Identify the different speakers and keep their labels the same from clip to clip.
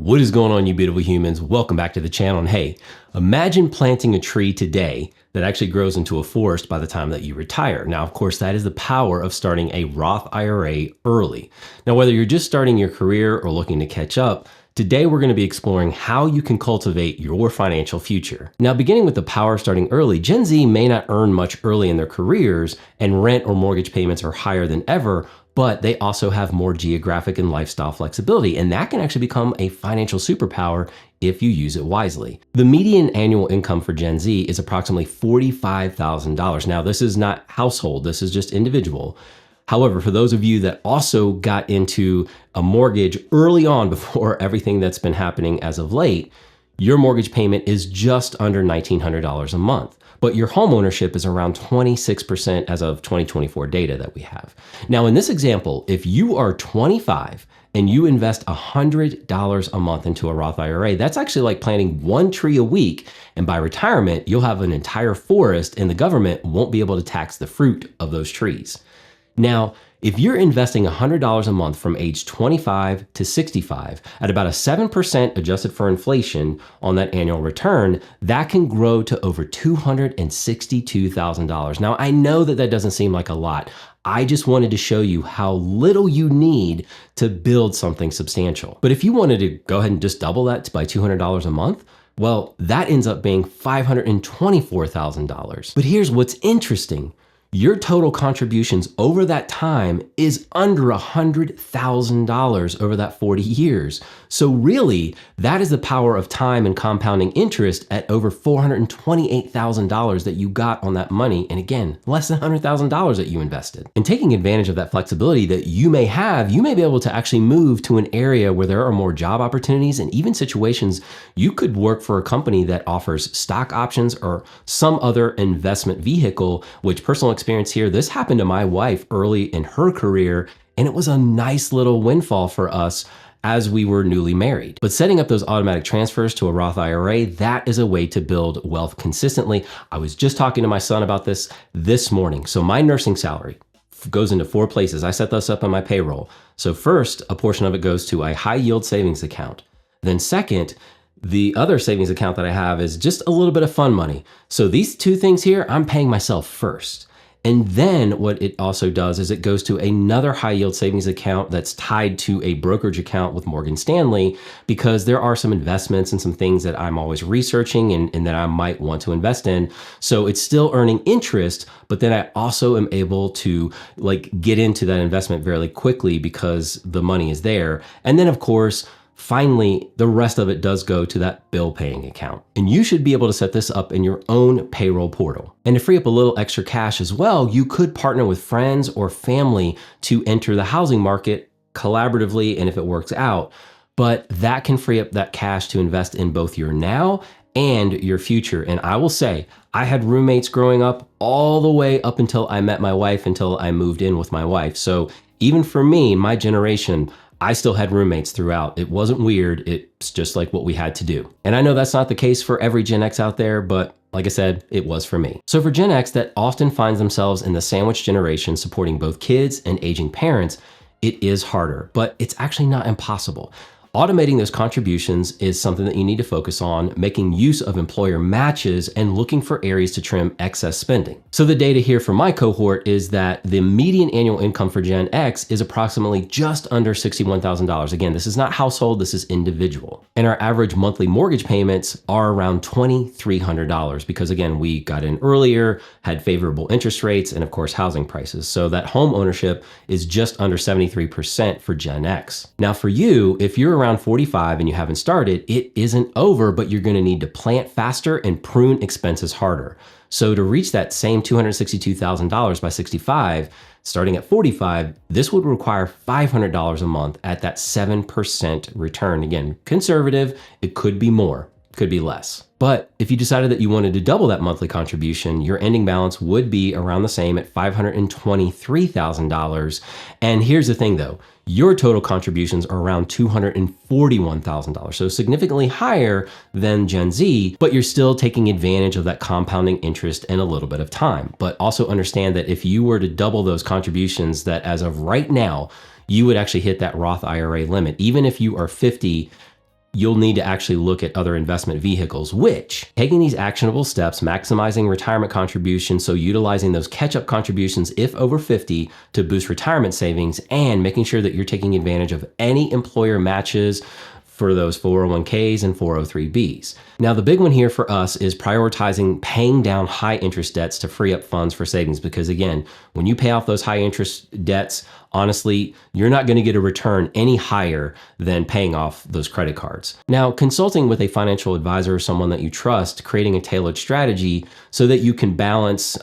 Speaker 1: What is going on, you beautiful humans? Welcome back to the channel. And hey, imagine planting a tree today that actually grows into a forest by the time that you retire. Now, of course, that is the power of starting a Roth IRA early. Now, whether you're just starting your career or looking to catch up, today we're going to be exploring how you can cultivate your financial future. Now, beginning with the power of starting early, Gen Z may not earn much early in their careers, and rent or mortgage payments are higher than ever, but they also have more geographic and lifestyle flexibility, and that can actually become a financial superpower if you use it wisely. The median annual income for Gen Z is approximately $45,000. Now, this is not household, this is just individual. However, for those of you that also got into a mortgage early on before everything that's been happening as of late, your mortgage payment is just under $1,900 a month. But your home ownership is around 26% as of 2024 data that we have. Now, in this example, if you are 25 and you invest $100 a month into a Roth IRA, that's actually like planting one tree a week. And by retirement, you'll have an entire forest and the government won't be able to tax the fruit of those trees. Now, if you're investing $100 a month from age 25 to 65 at about a 7% adjusted for inflation on that annual return, that can grow to over $262,000. Now, I know that that doesn't seem like a lot. I just wanted to show you how little you need to build something substantial. But if you wanted to go ahead and just double that by $200 a month, well, that ends up being $524,000. But here's what's interesting. Your total contributions over that time is under $100,000 over that 40 years. So really, that is the power of time and compounding interest at over $428,000 that you got on that money. And again, less than $100,000 that you invested. And taking advantage of that flexibility that you may have, you may be able to actually move to an area where there are more job opportunities and even situations you could work for a company that offers stock options or some other investment vehicle, which personal experience here, this happened to my wife early in her career, and it was a nice little windfall for us as we were newly married. But setting up those automatic transfers to a Roth IRA, that is a way to build wealth consistently. I was just talking to my son about this morning. So my nursing salary goes into 4 places. I set this up on my payroll. So first, a portion of it goes to a high yield savings account. Then second, the other savings account that I have is just a little bit of fun money. So these 2 things here, I'm paying myself first. And then what it also does is it goes to another high yield savings account that's tied to a brokerage account with Morgan Stanley, because there are some investments and some things that I'm always researching and that I might want to invest in. So it's still earning interest, but then I also am able to get into that investment very quickly because the money is there. And then of course, finally, the rest of it does go to that bill paying account. And you should be able to set this up in your own payroll portal. And to free up a little extra cash as well, you could partner with friends or family to enter the housing market collaboratively, and if it works out. But that can free up that cash to invest in both your now and your future. And I will say, I had roommates growing up all the way up until I met my wife, until I moved in with my wife. So even for me, my generation, I still had roommates throughout. It wasn't weird. It's just like what we had to do. And I know that's not the case for every Gen X out there, but like I said, it was for me. So for Gen X that often finds themselves in the sandwich generation supporting both kids and aging parents, it is harder, but it's actually not impossible. Automating those contributions is something that you need to focus on, making use of employer matches and looking for areas to trim excess spending. So the data here for my cohort is that the median annual income for Gen X is approximately just under $61,000. Again, this is not household, this is individual. And our average monthly mortgage payments are around $2,300 because again, we got in earlier, had favorable interest rates, and of course, housing prices. So that home ownership is just under 73% for Gen X. Now for you, if you're around 45 and you haven't started, it isn't over, but you're going to need to plant faster and prune expenses harder. So to reach that same $262,000 by 65, starting at 45, this would require $500 a month at that 7% return. Again, conservative, it could be more, could be less. But if you decided that you wanted to double that monthly contribution, your ending balance would be around the same at $523,000. And here's the thing though, your total contributions are around $241,000. So significantly higher than Gen Z, but you're still taking advantage of that compounding interest and a little bit of time. But also understand that if you were to double those contributions, that as of right now, you would actually hit that Roth IRA limit. Even if you are 50, you'll need to actually look at other investment vehicles, which taking these actionable steps, maximizing retirement contributions, so utilizing those catch-up contributions if over 50 to boost retirement savings, and making sure that you're taking advantage of any employer matches for those 401ks and 403bs. Now, the big one here for us is prioritizing paying down high interest debts to free up funds for savings. Because again, when you pay off those high interest debts, honestly, you're not going to get a return any higher than paying off those credit cards. Now, consulting with a financial advisor or someone that you trust, creating a tailored strategy so that you can balance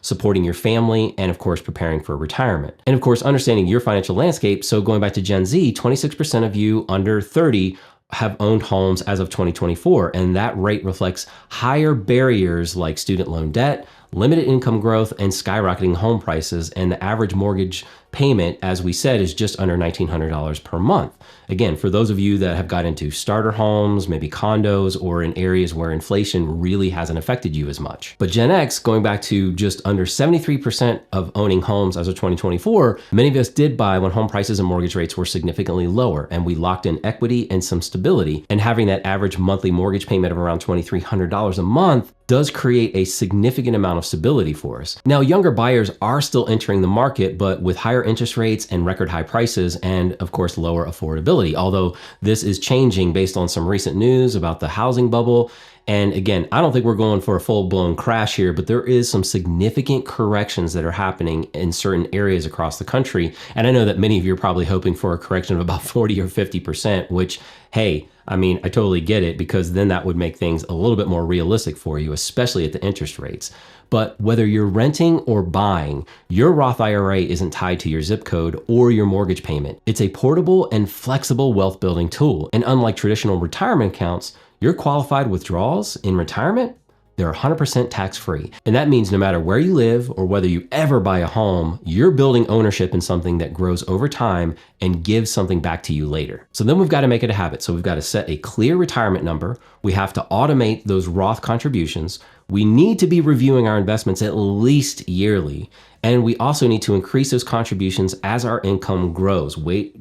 Speaker 1: supporting your family and, of course, preparing for retirement. And, of course, understanding your financial landscape. So going back to Gen Z, 26% of you under 30 have owned homes as of 2024, and that rate reflects higher barriers like student loan debt, limited income growth, and skyrocketing home prices. And the average mortgage payment, as we said, is just under $1,900 per month. Again, for those of you that have got into starter homes, maybe condos, or in areas where inflation really hasn't affected you as much. But Gen X, going back to just under 73% of owning homes as of 2024, many of us did buy when home prices and mortgage rates were significantly lower, and we locked in equity and some stability. And having that average monthly mortgage payment of around $2,300 a month does create a significant amount of stability for us. Now, younger buyers are still entering the market, but with higher interest rates and record high prices and, of course, lower affordability, although this is changing based on some recent news about the housing bubble. And again, I don't think we're going for a full-blown crash here, but there is some significant corrections that are happening in certain areas across the country. And I know that many of you are probably hoping for a correction of about 40 or 50%, which, hey, I mean, I totally get it, because then that would make things a little bit more realistic for you, especially at the interest rates. But whether you're renting or buying, your Roth IRA isn't tied to your zip code or your mortgage payment. It's a portable and flexible wealth building tool. And unlike traditional retirement accounts, your qualified withdrawals in retirement, they're 100% tax-free. And that means no matter where you live or whether you ever buy a home, you're building ownership in something that grows over time and gives something back to you later. So then we've got to make it a habit. So we've got to set a clear retirement number. We have to automate those Roth contributions. We need to be reviewing our investments at least yearly. And we also need to increase those contributions as our income grows.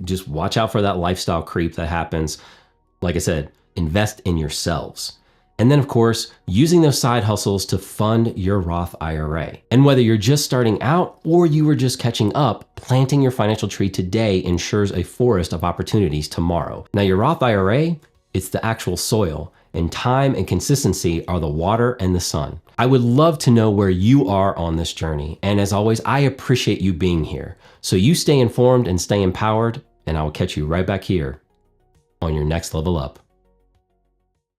Speaker 1: Just watch out for that lifestyle creep that happens. Like I said, invest in yourselves. And then, of course, using those side hustles to fund your Roth IRA. And whether you're just starting out or you were just catching up, planting your financial tree today ensures a forest of opportunities tomorrow. Now, your Roth IRA, it's the actual soil, and time and consistency are the water and the sun. I would love to know where you are on this journey. And as always, I appreciate you being here. So you stay informed and stay empowered, and I will catch you right back here on your next level up.